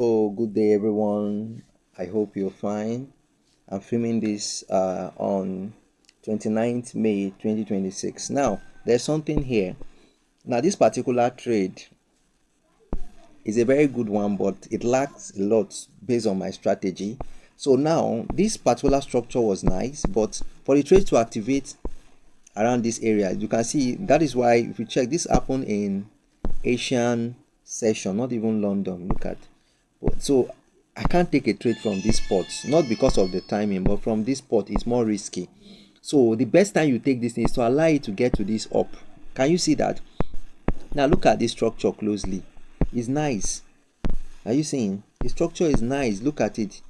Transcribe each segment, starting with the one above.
So, good day, everyone. I hope you're fine. I'm filming this on 29th May 2026. Now, there's something here. Now, this particular trade is a very good one, but it lacks a lot based on my strategy. So, now this particular structure was nice, but for the trade to activate around this area, you can see that is why if you check this happened in Asian session, not even London. Look at so I can't take a trade from this spot, not because of the timing, but from this spot it's more risky. So the best time you take this thing is to allow it to get to this up. Can you see that? Now look at this structure closely. It's nice. Are you seeing? The structure is nice. Look at it.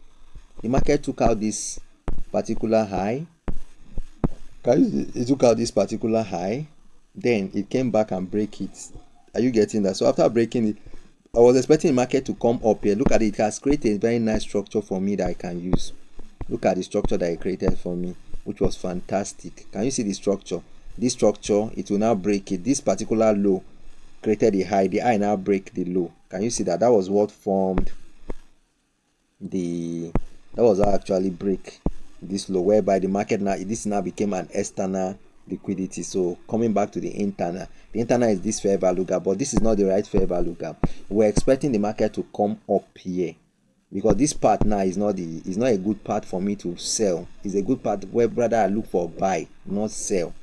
The market took out this particular high. Can you see? It took out this particular high. Then it came back and break it. Are you getting that? So after breaking it, I was expecting the market to come up here. Look at it. It has created a very nice structure for me that I can use. Look at the structure that it created for me, which was fantastic. Can you see the structure? This structure, it will now break it. This particular low created the high. The high now break the low. Can you see that? That was what formed the. That was how actually break this low, whereby the market now this now became an external liquidity. So coming back to the internal is this fair value gap, but this is not the right fair value gap. We're expecting the market to come up here because this part now is not a good part for me to sell. It's a good part where rather I look for buy, not sell.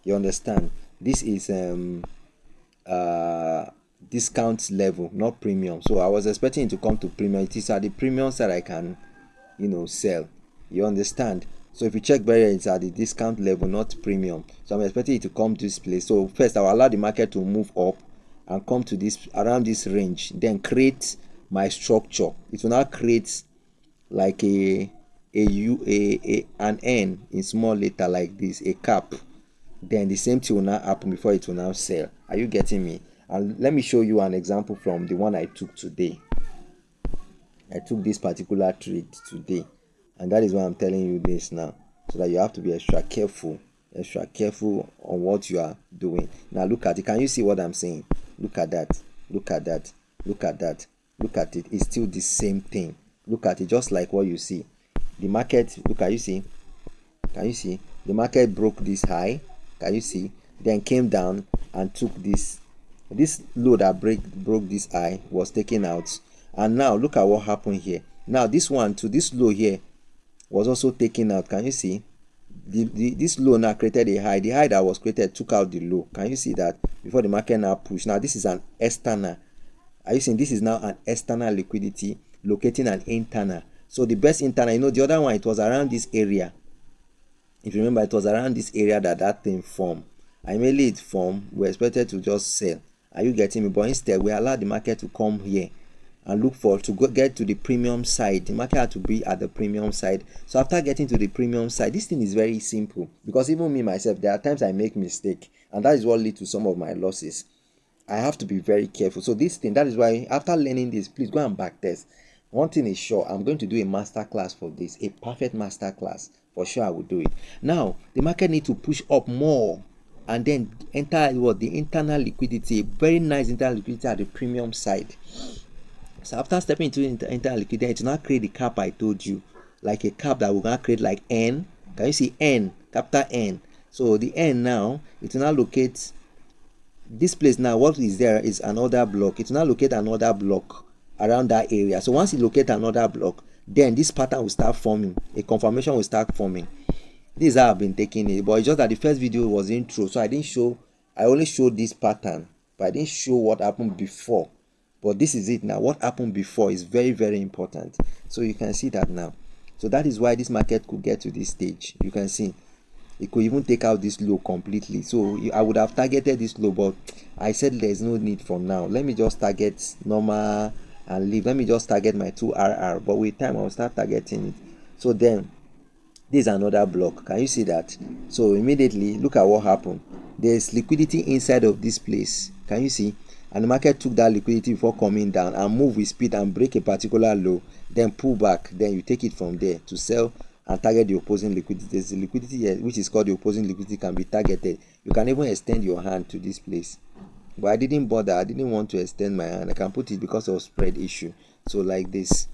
You understand? This is uh discount level, not premium. So I was expecting it to come to premium. It is at the premium side I can sell. You understand? So if you check barrier, it's at the discount level, not premium. So I'm expecting it to come to this place. So first I'll allow the market to move up and come to this around this range, then create my structure. It will now create like an N in small letter like this, a cap. Then the same thing will now happen before it will now sell. Are you getting me? And let me show you an example from the one I took today. I took this particular trade today, and that is why I'm telling you this now, so that you have to be extra careful on what you are doing. Now look at it. Can you see what I'm saying? Look at that. Look at that. Look at that. Look at it. It's still the same thing. Look at it, just like what you see. The market. Look at you see. Can you see? The market broke this high. Can you see? Then came down and took this low that broke this high was taken out, and now look at what happened here. Now this one to this low here was also taken out. Can you see? This low now created a high. The high that was created took out the low. Can you see that? Before the market now push. Now this is an external. Are you seeing? This is now an external liquidity locating an internal. So the best internal, the other one, it was around this area. If you remember, it was around this area that thing formed. Immediately it formed, we expected to just sell. Are you getting me? But instead we allowed the market to come here and look for to get to the premium side. The market had to be at the premium side. So after getting to the premium side, this thing is very simple, because even me myself, there are times I make mistake, and that is what leads to some of my losses. I have to be very careful. So this thing, that is why after learning this, please go and back test. One thing is sure, I'm going to do a master class for this, a perfect master class. For sure I will do it. Now the market need to push up more and then enter what the internal liquidity, very nice internal liquidity at the premium side. So after stepping into internal liquidity, it will not create the cap I told you, like a cap that will not create like N. Can you see N, capital N? So the N now, it will now locate this place. Now what is there is another block. It will now locate another block around that area. So once it locate another block, then this pattern will start forming, a confirmation will start forming. This is how I've been taking it, but it's just that the first video was intro, so I only showed this pattern, but I didn't show what happened before. But this is it now. What happened before is very, very important. So you can see that now. So that is why this market could get to this stage. You can see it could even take out this low completely. So I would have targeted this low, but I said there's no need for now. Let me just target normal and leave. Let me just target my 2RR, but with time I'll start targeting it. So then this is another block. Can you see that? So immediately look at what happened. There's liquidity inside of this place. Can you see? And the market took that liquidity before coming down and move with speed and break a particular low, then pull back. Then you take it from there to sell and target the opposing liquidity. There's the liquidity here, which is called the opposing liquidity, can be targeted. You can even extend your hand to this place, but I didn't bother. I didn't want to extend my hand. I can put it because of spread issue. So like this,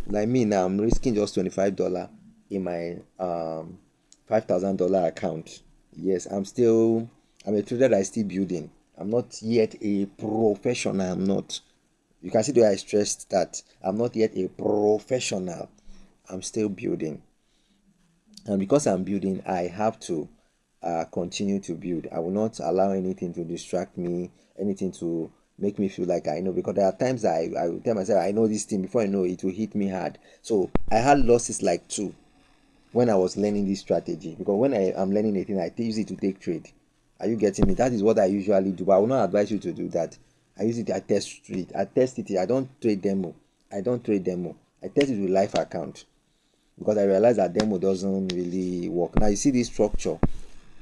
like me now, I'm risking just $25 in my $5,000 account. Yes, I'm a trader that is still building. I'm not yet a professional. I'm not. You can see the way I stressed that I'm not yet a professional. I'm still building. And because I'm building, I have to continue to build. I will not allow anything to distract me, anything to make me feel like I know. Because there are times I will tell myself I know this thing, before I know it will hit me hard. So I had losses like two when I was learning this strategy. Because when I am learning a thing, I use it to take trade. Are you getting me? That is what I usually do. But I will not advise you to do that. I use it, I test it. I test it. I don't trade demo. I don't trade demo. I test it with live account, because I realized that demo doesn't really work. Now you see this structure,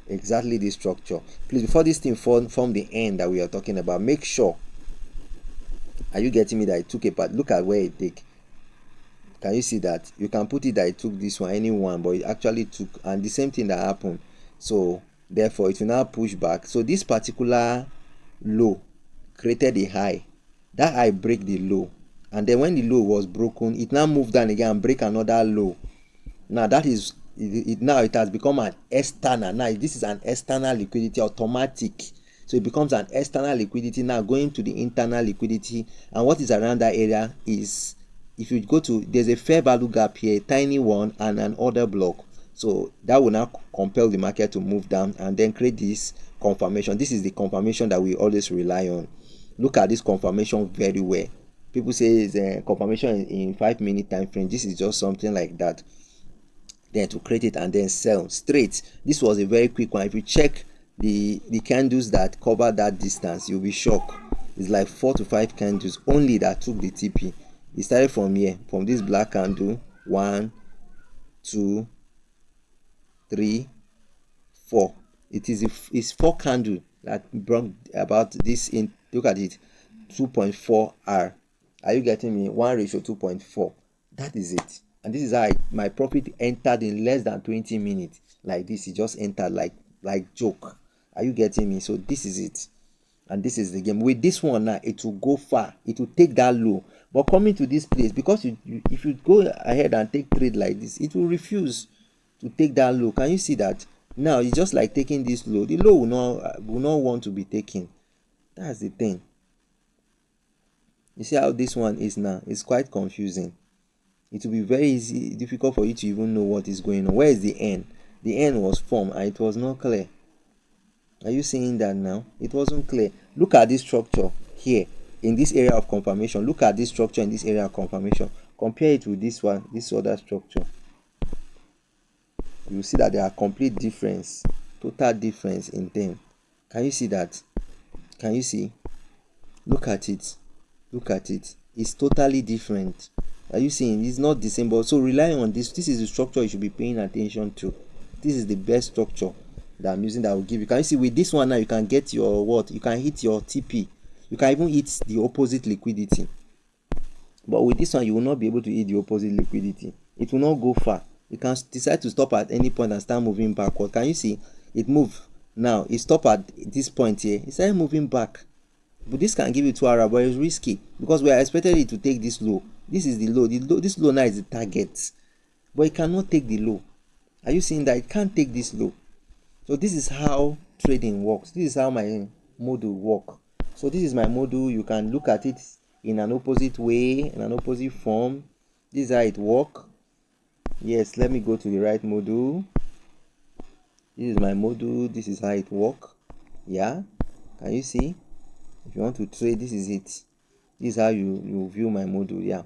exactly this structure. Please, before this thing form the end that we are talking about, make sure, are you getting me, that it took a part? Look at where it take. Can you see that? You can put it that it took this one, any one, but it actually took, and the same thing that happened. So therefore it will now push back. So this particular low created a high. That high break the low, and then when the low was broken, it now moved down again and break another low. Now that is it, now it has become an external. Now this is an external liquidity, automatic. So it becomes an external liquidity now going to the internal liquidity. And what is around that area is, if you go to, there's a fair value gap here, tiny one, and an order block. So that will now compel the market to move down and then create this confirmation. This is the confirmation that we always rely on. Look at this confirmation very well. People say it's a confirmation in 5 minute time frame. This is just something like that. Then to create it and then sell straight. This was a very quick one. If you check the candles that cover that distance, you'll be shocked. It's like 4 to 5 candles only that took the TP. It started from here, from this black candle. 1, 2, 3, 4. It's 4 candle that brought about this in. Look at it, 2.4 R. Are you getting me? 1 ratio 2.4. That is it. And this is how my profit entered in less than 20 minutes. Like this, it just entered like joke. Are you getting me? So this is it. And this is the game. With this one now, it will go far. It will take that low. But coming to this place, because if you go ahead and take trade like this, it will refuse to take that low. Can you see that? Now it's just like taking this low. The low will not want to be taken. That's the thing. You see how this one is now? It's quite confusing. It will be very difficult for you to even know what is going on. Where is the end? The end was formed and it was not clear. Are you seeing that now? It wasn't clear. Look at this structure here in this area of confirmation. Look at this structure in this area of confirmation. Compare it with this one, this other structure. You will see that there are complete difference, total difference in them. Can you see that? Can you see? Look at it. Look at it. It's totally different. Are you seeing? It's not the same. But so relying on this, this is the structure you should be paying attention to. This is the best structure that I'm using that will give you. Can you see with this one now you can get your what? You can hit your TP. You can even hit the opposite liquidity. But with this one you will not be able to hit the opposite liquidity. It will not go far. You can decide to stop at any point and start moving backward. Can you see? It moved. Now it stopped at this point here. It started moving back. But this can give you 2 hours, but it's risky because we are expected it to take this low. This is the low. This low now is the target, but it cannot take the low. Are you seeing that? It can't take this low. So this is how trading works. This is how my module work. So this is my module. You can look at it in an opposite way, in an opposite form. This is how it work. Yes, let me go to the right module. This is my module. This is how it work. Yeah, can you see? If you want to trade, this is it. This is how you view my module. Yeah,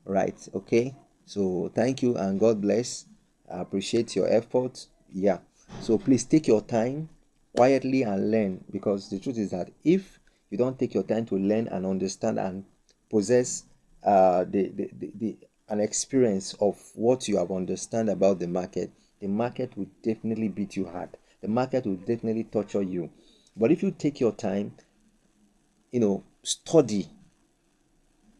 right. Okay, so thank you and God bless. I appreciate your effort. Yeah, so please take your time quietly and learn, because the truth is that if you don't take your time to learn and understand and possess an experience of what you have understand about the market will definitely beat you hard. The market will definitely torture you. But if you take your time, study,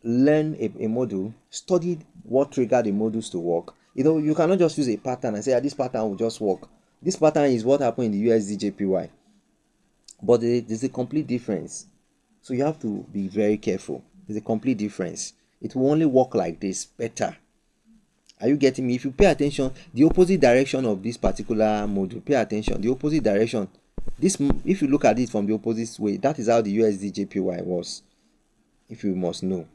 learn a module, study what triggered the modules to work. You cannot just use a pattern and say, this pattern will just work. This pattern is what happened in the USD but there's a complete difference. So you have to be very careful. There's a complete difference. It will only work like this better. Are you getting me? If you pay attention, the opposite direction of this particular module, pay attention, the opposite direction. If you look at it from the opposite way, that is how the USD JPY was, if you must know.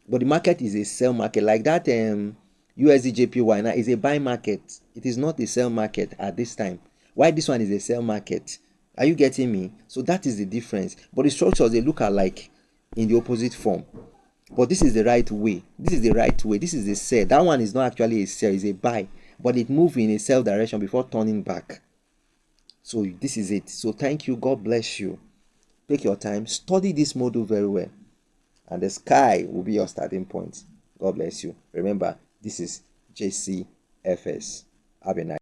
But the market is a sell market. Like that USD JPY now is a buy market. It is not a sell market at this time. Why this one is a sell market? Are you getting me? So that is the difference. But the structures, they look alike in the opposite form. But this is the right way. This is the right way. This is a sell. That one is not actually a sell, it's a buy. But it moved in a sell direction before turning back. So this is it. So thank you. God bless you. Take your time. Study this module very well. And the sky will be your starting point. God bless you. Remember, this is JCFS. Have a nice